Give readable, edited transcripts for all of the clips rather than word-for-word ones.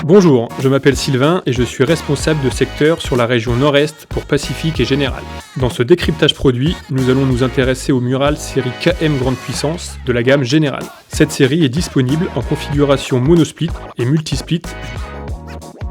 Bonjour, je m'appelle Sylvain et je suis responsable de secteur sur la région Nord-Est pour Pacifique et Général. Dans ce décryptage produit, nous allons nous intéresser au mural série KM Grande Puissance de la gamme Générale. Cette série est disponible en configuration monosplit et multisplit.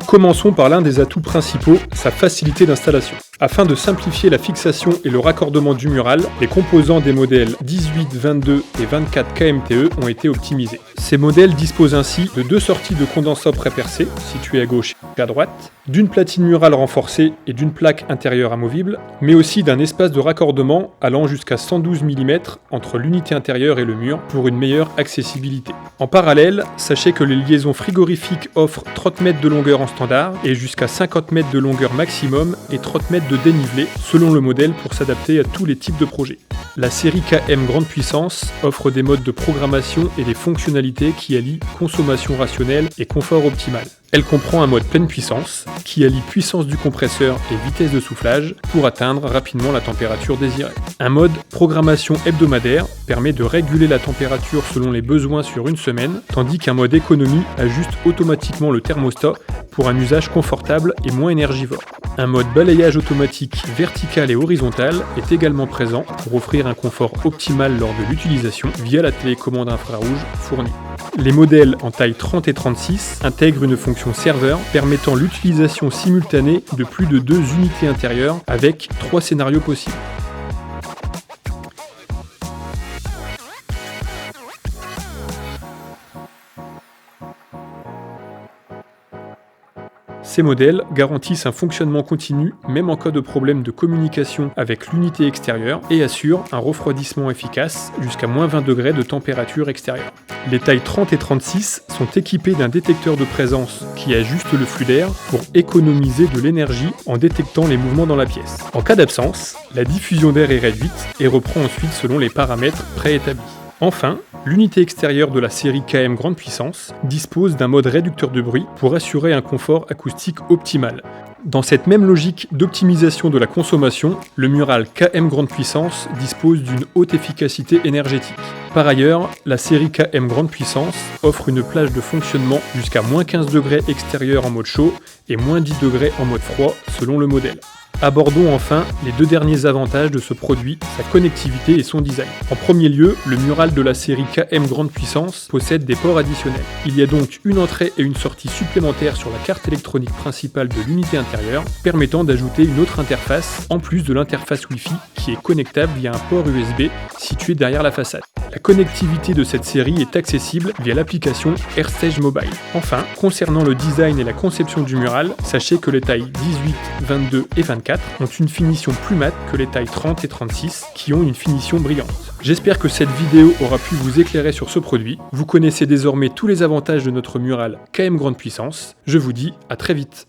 Commençons par l'un des atouts principaux, sa facilité d'installation. Afin de simplifier la fixation et le raccordement du mural, les composants des modèles 18, 22 et 24 KMTE ont été optimisés. Ces modèles disposent ainsi de deux sorties de condensateur prépercé, situées à gauche et à droite, d'une platine murale renforcée et d'une plaque intérieure amovible, mais aussi d'un espace de raccordement allant jusqu'à 112 mm entre l'unité intérieure et le mur pour une meilleure accessibilité. En parallèle, sachez que les liaisons frigorifiques offrent 30 mètres de longueur en standard et jusqu'à 50 mètres de longueur maximum et 30 mètres de dénivelé selon le modèle pour s'adapter à tous les types de projets. La série KM Grande Puissance offre des modes de programmation et des fonctionnalités qui allient consommation rationnelle et confort optimal. Elle comprend un mode pleine puissance qui allie puissance du compresseur et vitesse de soufflage pour atteindre rapidement la température désirée. Un mode programmation hebdomadaire permet de réguler la température selon les besoins sur une semaine, tandis qu'un mode économie ajuste automatiquement le thermostat pour un usage confortable et moins énergivore. Un mode balayage automatique vertical et horizontal est également présent pour offrir un confort optimal lors de l'utilisation via la télécommande infrarouge fournie. Les modèles en taille 30 et 36 intègrent une fonction serveur permettant l'utilisation simultanée de plus de 2 unités intérieures avec 3 scénarios possibles. Ces modèles garantissent un fonctionnement continu même en cas de problème de communication avec l'unité extérieure et assurent un refroidissement efficace jusqu'à moins 20 degrés de température extérieure. Les tailles 30 et 36 sont équipées d'un détecteur de présence qui ajuste le flux d'air pour économiser de l'énergie en détectant les mouvements dans la pièce. En cas d'absence, la diffusion d'air est réduite et reprend ensuite selon les paramètres préétablis. Enfin, l'unité extérieure de la série KM Grande Puissance dispose d'un mode réducteur de bruit pour assurer un confort acoustique optimal. Dans cette même logique d'optimisation de la consommation, le mural KM Grande Puissance dispose d'une haute efficacité énergétique. Par ailleurs, la série KM Grande Puissance offre une plage de fonctionnement jusqu'à moins 15 degrés extérieur en mode chaud et moins 10 degrés en mode froid selon le modèle. Abordons enfin les deux derniers avantages de ce produit, sa connectivité et son design. En premier lieu, le mural de la série KM Grande Puissance possède des ports additionnels. Il y a donc une entrée et une sortie supplémentaires sur la carte électronique principale de l'unité intérieure, permettant d'ajouter une autre interface en plus de l'interface Wi-Fi qui est connectable via un port USB situé derrière la façade. La connectivité de cette série est accessible via l'application AirStage Mobile. Enfin, concernant le design et la conception du mural, sachez que les tailles 18, 22 et 24 ont une finition plus mate que les tailles 30 et 36 qui ont une finition brillante. J'espère que cette vidéo aura pu vous éclairer sur ce produit. Vous connaissez désormais tous les avantages de notre mural KM Grande Puissance. Je vous dis à très vite.